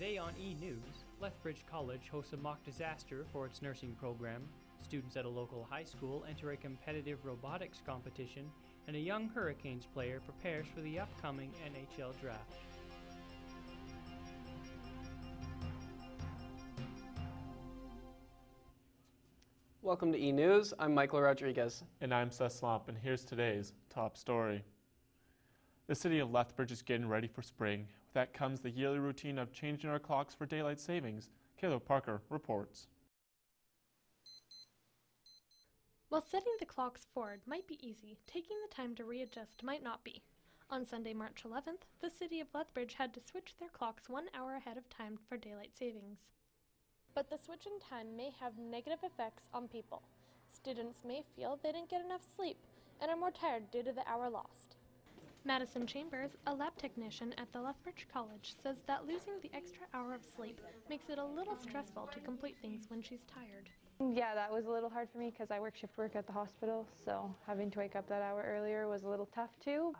Today on eNEWS, Lethbridge College hosts a mock disaster for its nursing program. Students at a local high school enter a competitive robotics competition, and a young Hurricanes player prepares for the upcoming NHL draft. Welcome to eNEWS. I'm Michael Rodriguez. And I'm Seth Slomp, and here's today's top story. The city of Lethbridge is getting ready for spring. With that comes the yearly routine of changing our clocks for daylight savings. Kayla Parker reports. While setting the clocks forward might be easy, taking the time to readjust might not be. On Sunday, March 11th, the city of Lethbridge had to switch their clocks 1 hour ahead of time for daylight savings. But the switch in time may have negative effects on people. Students may feel they didn't get enough sleep and are more tired due to the hour lost. Madison Chambers, a lab technician at the Lethbridge College, says that losing the extra hour of sleep makes it a little stressful to complete things when she's tired. Yeah, that was a little hard for me because I work shift work at the hospital, so having to wake up that hour earlier was a little tough too.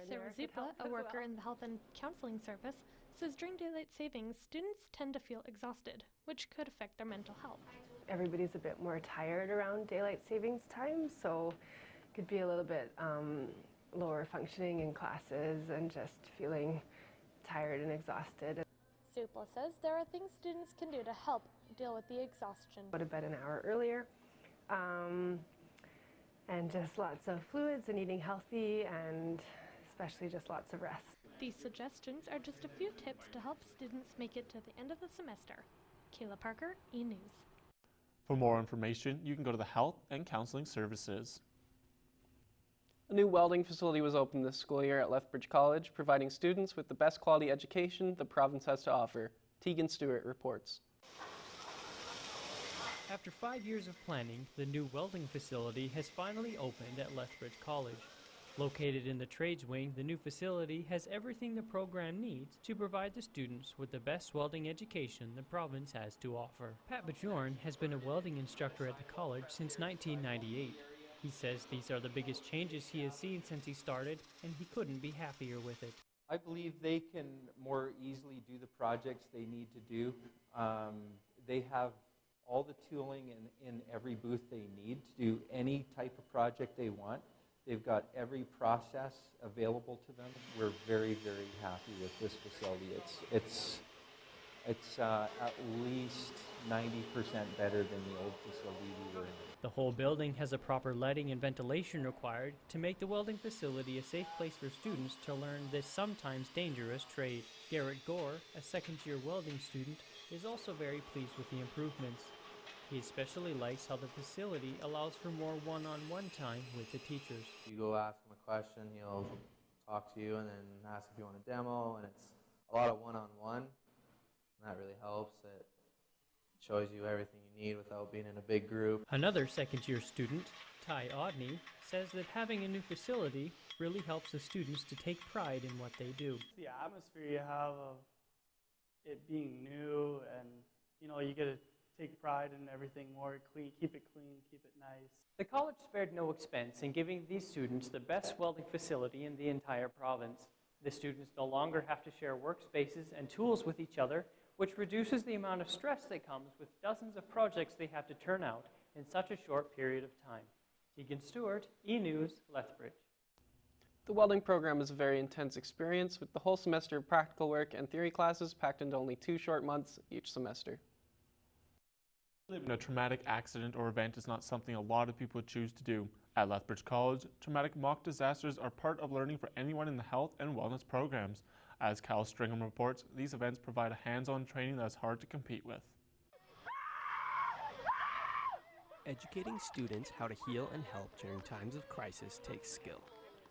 Sarah Zupla, a worker in the health and counseling service, says during daylight savings, students tend to feel exhausted, which could affect their mental health. Everybody's a bit more tired around daylight savings time, so it could be a little bit lower functioning in classes and just feeling tired and exhausted. Zupla says there are things students can do to help deal with the exhaustion. Go to bed an hour earlier, and just lots of fluids and eating healthy, and especially just lots of rest. These suggestions are just a few tips to help students make it to the end of the semester. Kayla Parker, eNEWS. For more information, you can go to the Health and Counseling Services. A new welding facility was opened this school year at Lethbridge College, providing students with the best quality education the province has to offer. Tegan Stewart reports. After 5 years of planning, the new welding facility has finally opened at Lethbridge College. Located in the trades wing, the new facility has everything the program needs to provide the students with the best welding education the province has to offer. Pat Bajorn has been a welding instructor at the college since 1998. He says these are the biggest changes he has seen since he started, and he couldn't be happier with it. I believe they can more easily do the projects they need to do. They have all the tooling in every booth they need to do any type of project they want. They've got every process available to them. We're very, very happy with this facility. It's at least 90% better than the old facility we were in. The whole building has a proper lighting and ventilation required to make the welding facility a safe place for students to learn this sometimes dangerous trade. Garrett Gore, a second-year welding student, is also very pleased with the improvements. He especially likes how the facility allows for more one-on-one time with the teachers. You go ask him a question, he'll talk to you and then ask if you want a demo, and it's a lot of one-on-one, and that really helps. It shows you everything you need without being in a big group. Another second-year student, Ty Odney, says that having a new facility really helps the students to take pride in what they do. The atmosphere you have of it being new, and you get to take pride in everything more clean, keep it nice. The college spared no expense in giving these students the best welding facility in the entire province. The students no longer have to share workspaces and tools with each other, which reduces the amount of stress that comes with dozens of projects they have to turn out in such a short period of time. Tegan Stewart, eNEWS, Lethbridge. The welding program is a very intense experience, with the whole semester of practical work and theory classes packed into only 2 short months each semester. Living a traumatic accident or event is not something a lot of people choose to do. At Lethbridge College, traumatic mock disasters are part of learning for anyone in the health and wellness programs. As Cal Stringham reports, these events provide a hands-on training that is hard to compete with. Educating students how to heal and help during times of crisis takes skill.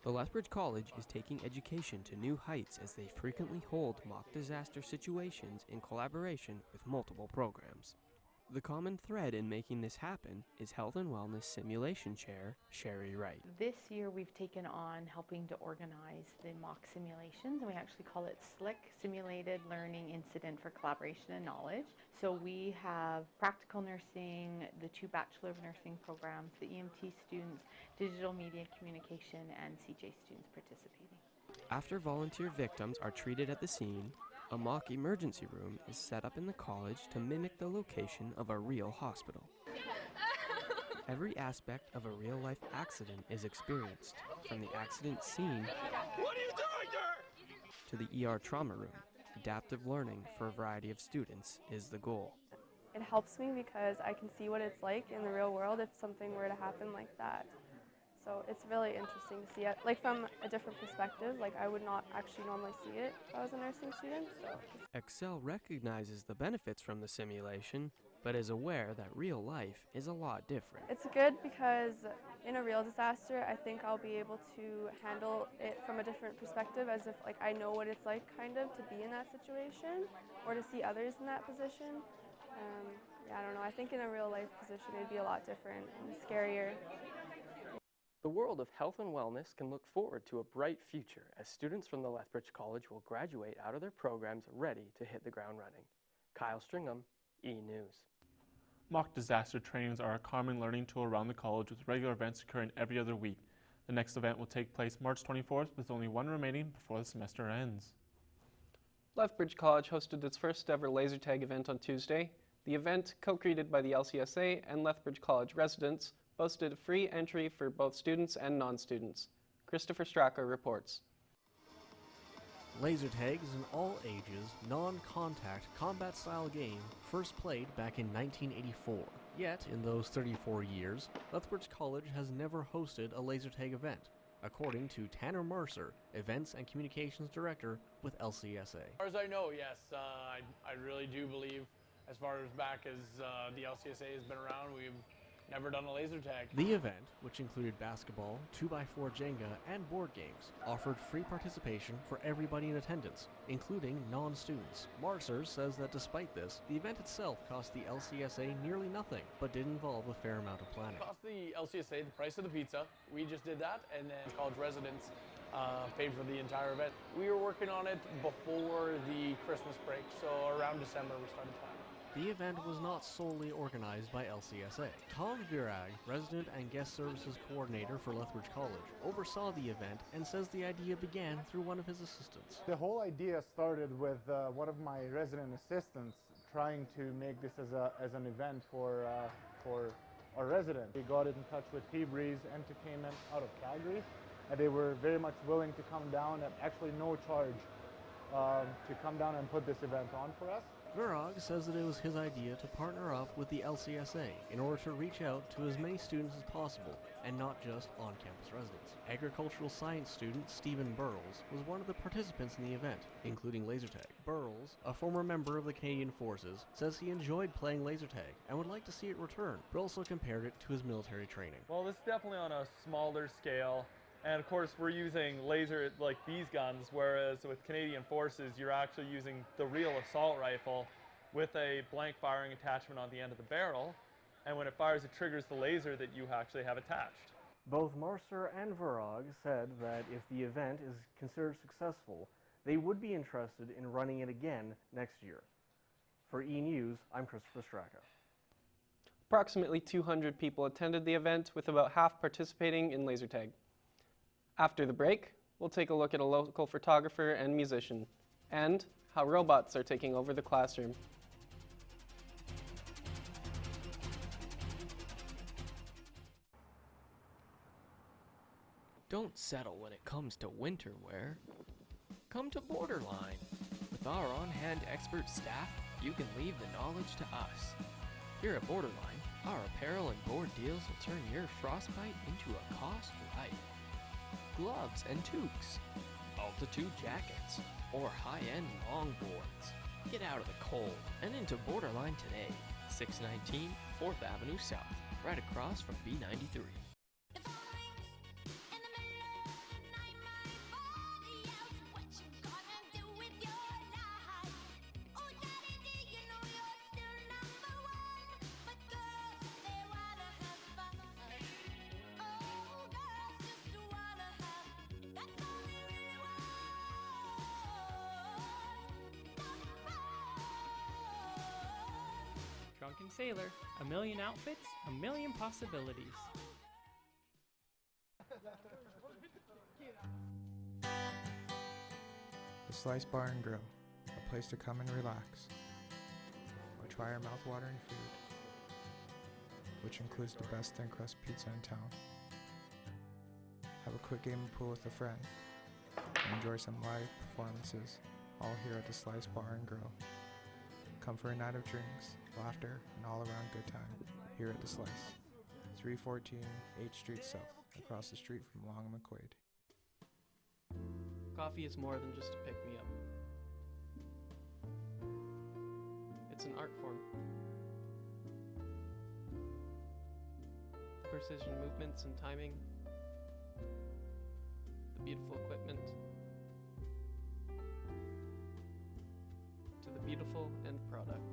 The Lethbridge College is taking education to new heights as they frequently hold mock disaster situations in collaboration with multiple programs. The common thread in making this happen is Health and Wellness Simulation Chair, Sherry Wright. This year we've taken on helping to organize the mock simulations, and we actually call it SLIC, Simulated Learning Incident for Collaboration and Knowledge. So we have practical nursing, the 2 Bachelor of Nursing programs, the EMT students, digital media communication, and CJ students participating. After volunteer victims are treated at the scene, A mock emergency room is set up in the college to mimic the location of a real hospital. Every aspect of a real-life accident is experienced, from the accident scene to the ER trauma room. Adaptive learning for a variety of students is the goal. It helps me because I can see what it's like in the real world if something were to happen like that. So it's really interesting to see it, like from a different perspective. Like I would not actually normally see it if I was a nursing student. So. Excel recognizes the benefits from the simulation, but is aware that real life is a lot different. It's good because in a real disaster, I think I'll be able to handle it from a different perspective, as if like I know what it's like kind of to be in that situation or to see others in that position. Yeah, I don't know. I think in a real life position, it'd be a lot different and scarier. The world of health and wellness can look forward to a bright future as students from the Lethbridge College will graduate out of their programs ready to hit the ground running. Kyle Stringham, eNEWS. Mock disaster trainings are a common learning tool around the college with regular events occurring every other week. The next event will take place March 24th with only one remaining before the semester ends. Lethbridge College hosted its first ever laser tag event on Tuesday. The event, co-created by the LCSA and Lethbridge College residents, boasted free entry for both students and non-students. Christopher Straka reports. Laser tag is an all-ages, non-contact, combat-style game first played back in 1984. Yet, in those 34 years, Lethbridge College has never hosted a laser tag event, according to Tanner Mercer, Events and Communications Director with LCSA. As far as I know, yes. I really do believe, as far as back as the LCSA has been around, we've never done a laser tag. The event, which included basketball, 2x4 Jenga, and board games, offered free participation for everybody in attendance, including non-students. Mercer says that despite this, the event itself cost the LCSA nearly nothing, but did involve a fair amount of planning. It cost the LCSA the price of the pizza. We just did that, and then college residents paid for the entire event. We were working on it before the Christmas break, so around December we started planning. The event was not solely organized by LCSA. Tom Virag, Resident and Guest Services Coordinator for Lethbridge College, oversaw the event and says the idea began through one of his assistants. The whole idea started with one of my resident assistants trying to make this as an event for our residents. He got in touch with Feebreeze Entertainment out of Calgary, and they were very much willing to come down at actually no charge to come down and put this event on for us. Virag says that it was his idea to partner up with the LCSA in order to reach out to as many students as possible, and not just on-campus residents. Agricultural science student Stephen Burles was one of the participants in the event, including laser tag. Burles, a former member of the Canadian Forces, says he enjoyed playing laser tag and would like to see it return, but also compared it to his military training. Well, this is definitely on a smaller scale. And of course, we're using laser like these guns, whereas with Canadian Forces, you're actually using the real assault rifle with a blank firing attachment on the end of the barrel. And when it fires, it triggers the laser that you actually have attached. Both Mercer and Virag said that if the event is considered successful, they would be interested in running it again next year. For eNEWS, I'm Christopher Straka. Approximately 200 people attended the event, with about half participating in laser tag. After the break, we'll take a look at a local photographer and musician, and how robots are taking over the classroom. Don't settle when it comes to winter wear. Come to Borderline. With our on-hand expert staff, you can leave the knowledge to us. Here at Borderline, our apparel and board deals will turn your frostbite into a cost right. Gloves and toques, altitude jackets, or high-end longboards. Get out of the cold and into Borderline today. 619 4th Avenue South, right across from B93. Drunken Sailor, a million outfits, a million possibilities. The Slice Bar and Grill, a place to come and relax, or try our mouth-watering food, which includes the best thin crust pizza in town. Have a quick game of pool with a friend, and enjoy some live performances, all here at the Slice Bar and Grill. Come for a night of drinks, laughter, and all-around good time here at the Slice, 314 8th Street South, across the street from Long and McQuaid. Coffee is more than just a pick-me-up. It's an art form. The precision movements and timing, the beautiful equipment, to the beautiful end product.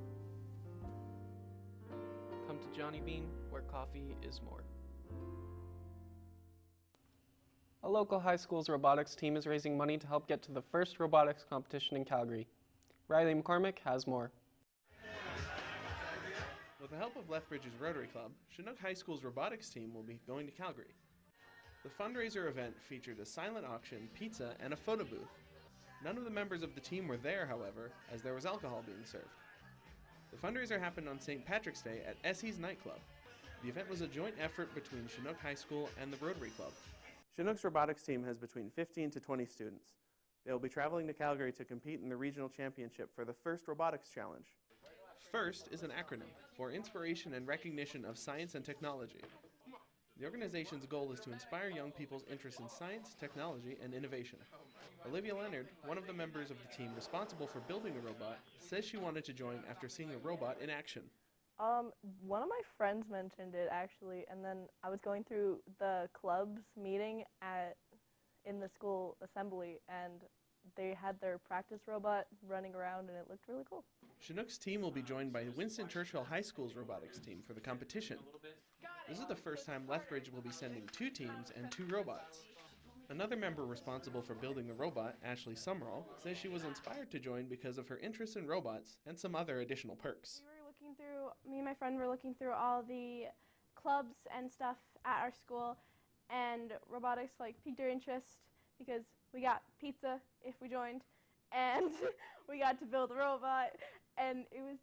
Come to Johnny Bean, where coffee is more. A local high school's robotics team is raising money to help get to the first robotics competition in Calgary. Riley McCormick has more. With the help of Lethbridge's Rotary Club, Chinook High School's robotics team will be going to Calgary. The fundraiser event featured a silent auction, pizza, and a photo booth. None of the members of the team were there, however, as there was alcohol being served. The fundraiser happened on St. Patrick's Day at Essie's nightclub. The event was a joint effort between Chinook High School and the Rotary Club. Chinook's robotics team has between 15 to 20 students. They will be traveling to Calgary to compete in the regional championship for the First Robotics Challenge. FIRST is an acronym for Inspiration and Recognition of Science and Technology. The organization's goal is to inspire young people's interest in science, technology, and innovation. Olivia Leonard, one of the members of the team responsible for building the robot, says she wanted to join after seeing the robot in action. One of my friends mentioned it actually, and then I was going through the club's meeting in the school assembly, and they had their practice robot running around, and it looked really cool. Chinook's team will be joined by Winston Churchill High School's robotics team for the competition. This is the first time Lethbridge will be sending 2 teams and 2 robots. Another member responsible for building the robot, Ashley Summerall, says she was inspired to join because of her interest in robots and some other additional perks. Me and my friend were looking through all the clubs and stuff at our school, and robotics piqued our interest because we got pizza if we joined, and we got to build a robot, and it was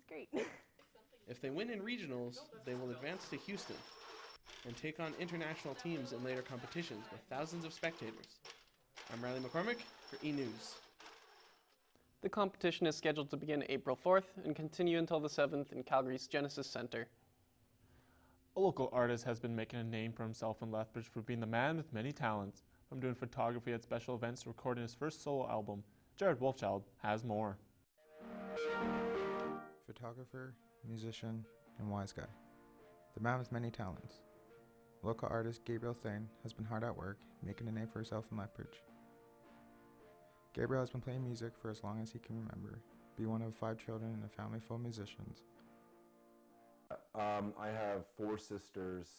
great. If they win in regionals, they will advance to Houston and take on international teams in later competitions with thousands of spectators. I'm Riley McCormick for eNEWS. The competition is scheduled to begin April 4th and continue until the 7th in Calgary's Genesis Centre. A local artist has been making a name for himself in Lethbridge for being the man with many talents. From doing photography at special events to recording his first solo album, Jared Wolfchild has more. Photographer, musician, and wise guy. The man with many talents. Local artist Gabriel Thane has been hard at work, making a name for herself in Lethbridge. Gabriel has been playing music for as long as he can remember, be one of 5 children in a family full of musicians. I have 4 sisters.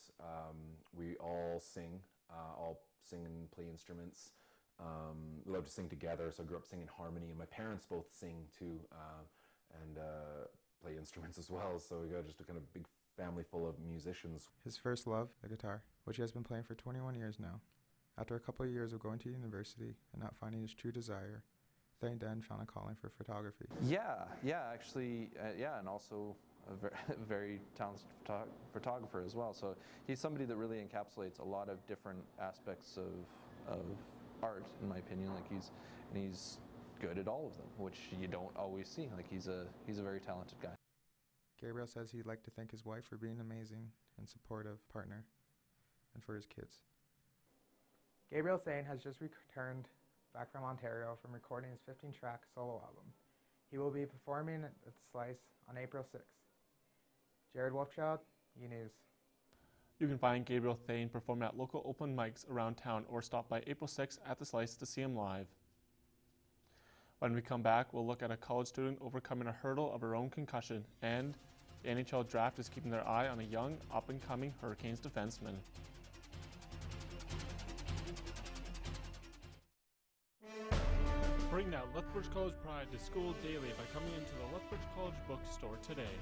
We all sing and play instruments. We love to sing together, so I grew up singing harmony, and my parents both sing too, and play instruments as well, so we got just a kind of big family full of musicians. His first love, the guitar, which he has been playing for 21 years now. After a couple of years of going to university and not finding his true desire, Thane then found a calling for photography. Actually, and also a very talented photographer as well. So he's somebody that really encapsulates a lot of different aspects of art, in my opinion. He's good at all of them, which you don't always see. He's a very talented guy. Gabriel says he'd like to thank his wife for being an amazing and supportive partner, and for his kids. Gabriel Thane has just returned back from Ontario from recording his 15-track solo album. He will be performing at the Slice on April 6th. Jared Wolfchild, eNEWS. You can find Gabriel Thane performing at local open mics around town or stop by April 6th at the Slice to see him live. When we come back, we'll look at a college student overcoming a hurdle of her own concussion, and the NHL draft is keeping their eye on a young, up-and-coming Hurricanes defenseman. Bring that Lethbridge College pride to school daily by coming into the Lethbridge College bookstore today.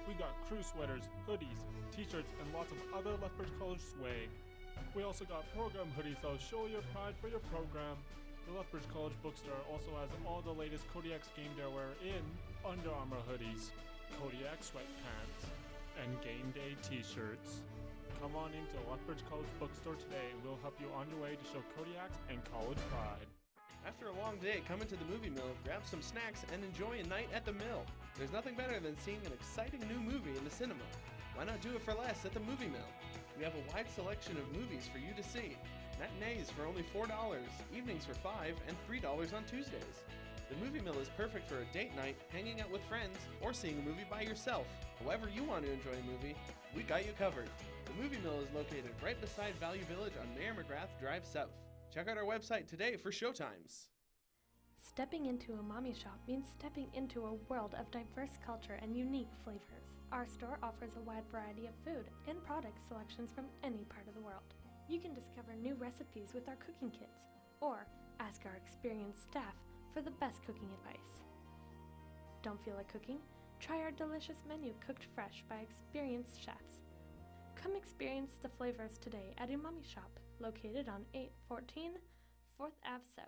We got crew sweaters, hoodies, t-shirts, and lots of other Lethbridge College swag. We also got program hoodies that'll show your pride for your program. The Lethbridge College bookstore also has all the latest Kodiak's game day wear in Under Armour hoodies, Kodiak sweatpants, and game day t-shirts. Come on into the Lethbridge College bookstore today and we'll help you on your way to show Kodiak's and college pride. After a long day, come into the movie mill, grab some snacks, and enjoy a night at the mill. There's nothing better than seeing an exciting new movie in the cinema. Why not do it for less at the movie mill? We have a wide selection of movies for you to see. Matinees for only $4, evenings for $5, and $3 on Tuesdays. The movie mill is perfect for a date night, hanging out with friends, or seeing a movie by yourself. However you want to enjoy a movie, we got you covered. The movie mill is located right beside Value Village on Mayor McGrath Drive South. Check out our website today for showtimes. Stepping into a mommy shop means stepping into a world of diverse culture and unique flavors. Our store offers a wide variety of food and product selections from any part of the world. You can discover new recipes with our cooking kits, or ask our experienced staff for the best cooking advice. Don't feel like cooking? Try our delicious menu cooked fresh by experienced chefs. Come experience the flavors today at Umami Shop, located on 814 4th Ave South.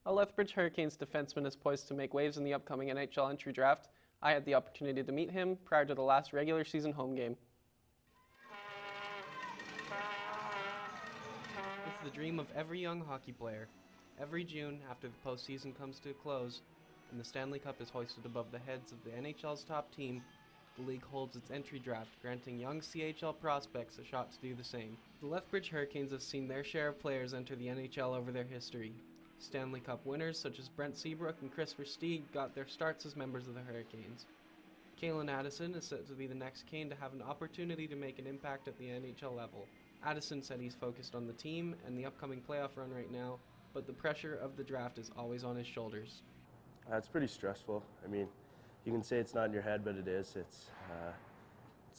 A Lethbridge Hurricanes defenseman is poised to make waves in the upcoming NHL entry draft. I had the opportunity to meet him prior to the last regular season home game. It's the dream of every young hockey player. Every June, after the postseason comes to a close and the Stanley Cup is hoisted above the heads of the NHL's top team, the league holds its entry draft, granting young CHL prospects a shot to do the same. The Lethbridge Hurricanes have seen their share of players enter the NHL over their history. Stanley Cup winners such as Brent Seabrook and Chris Versteeg got their starts as members of the Hurricanes. Kalen Addison is set to be the next Kane to have an opportunity to make an impact at the NHL level. Addison said he's focused on the team and the upcoming playoff run right now, but the pressure of the draft is always on his shoulders. It's pretty stressful. I mean, you can say it's not in your head, but it is. It's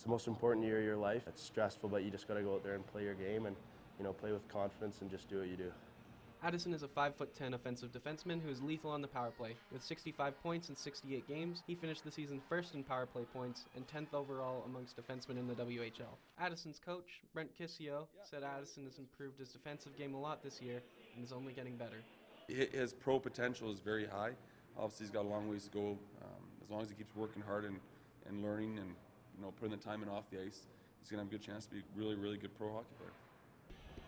the most important year of your life. It's stressful, but you just got to go out there and play your game and, play with confidence and just do what you do. Addison is a 5'10" offensive defenseman who is lethal on the power play. With 65 points in 68 games, he finished the season first in power play points and 10th overall amongst defensemen in the WHL. Addison's coach, Brent Kissio, said Addison has improved his defensive game a lot this year and is only getting better. His pro potential is very high. Obviously, he's got a long ways to go. As long as he keeps working hard and learning and putting the time in off the ice, he's going to have a good chance to be a really, really good pro hockey player.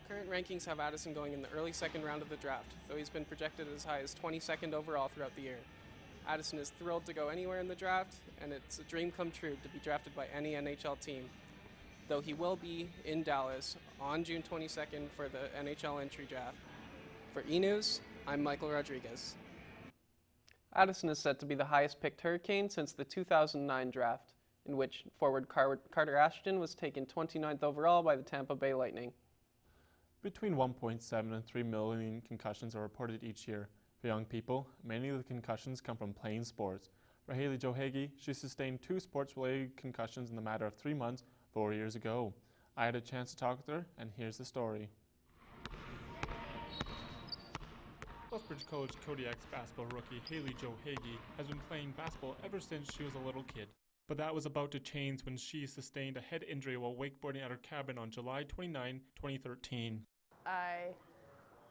Current rankings have Addison going in the early second round of the draft, though he's been projected as high as 22nd overall throughout the year. Addison is thrilled to go anywhere in the draft, and it's a dream come true to be drafted by any NHL team, though he will be in Dallas on June 22nd for the NHL entry draft. For eNEWS, I'm Michael Rodriguez. Addison is set to be the highest picked Hurricane since the 2009 draft, in which forward Carter Ashton was taken 29th overall by the Tampa Bay Lightning. Between 1.7 and 3 million concussions are reported each year. For young people, many of the concussions come from playing sports. For Haley Johegi, she sustained 2 sports-related concussions in the matter of 3 months 4 years ago. I had a chance to talk with her, and here's the story. Lethbridge College Kodiak's basketball rookie Haley Johegi has been playing basketball ever since she was a little kid. But that was about to change when she sustained a head injury while wakeboarding at her cabin on July 29, 2013. I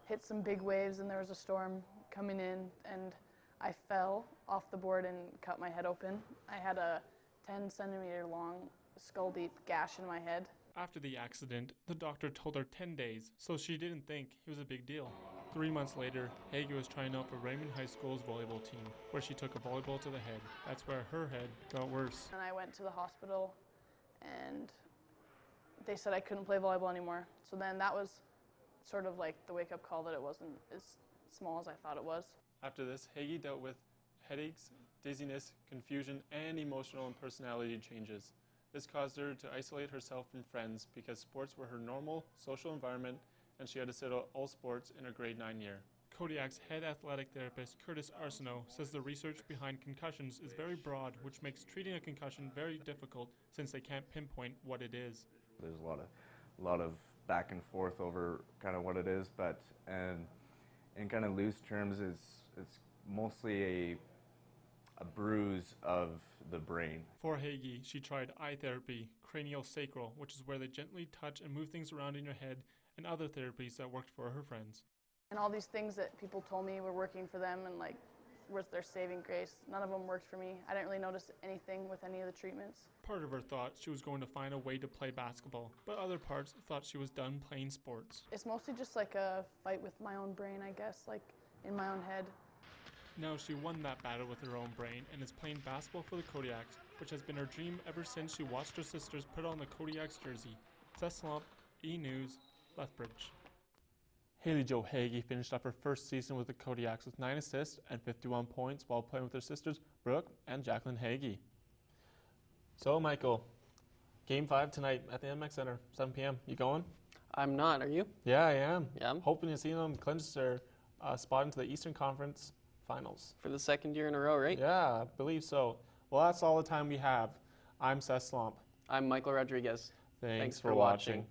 hit some big waves and there was a storm coming in and I fell off the board and cut my head open. I had a 10 centimeter long skull deep gash in my head. After the accident, the doctor told her 10 days, so she didn't think it was a big deal. 3 months later, Hagi was trying out for Raymond High School's volleyball team, where she took a volleyball to the head. That's where her head got worse. And I went to the hospital and they said I couldn't play volleyball anymore. So then that was sort of like the wake-up call that it wasn't as small as I thought it was. After this, Hagi dealt with headaches, dizziness, confusion, and emotional and personality changes. This caused her to isolate herself from friends because sports were her normal social environment and she had to sit out all sports in her grade 9 year. Kodiak's head athletic therapist, Curtis Arsenault, says the research behind concussions is very broad, which makes treating a concussion very difficult since they can't pinpoint what it is. There's a lot of back and forth over kind of what it is, but in kind of loose terms, it's mostly a bruise of the brain. For Hagi, she tried eye therapy, craniosacral, which is where they gently touch and move things around in your head, and other therapies that worked for her friends. And all these things that people told me were working for them and like was their saving grace, none of them worked for me. I didn't really notice anything with any of the treatments. Part of her thought she was going to find a way to play basketball, but other parts thought she was done playing sports. It's mostly just like a fight with my own brain, I guess, like in my own head. Now she won that battle with her own brain and is playing basketball for the Kodiaks, which has been her dream ever since she watched her sisters put on the Kodiaks jersey. Seth Slump, eNEWS, Lethbridge. Haley Jo Hagee finished up her first season with the Kodiaks with 9 assists and 51 points while playing with her sisters Brooke and Jacqueline Hagee. So Michael, Game 5 tonight at the MX Center, 7 p.m. You going? I'm not, are you? Yeah, I am. Yeah. I'm hoping to see them clinch their spot into the Eastern Conference Finals. For the second year in a row, right? Yeah, I believe so. Well, that's all the time we have. I'm Seth Slump. I'm Michael Rodriguez. Thanks for watching.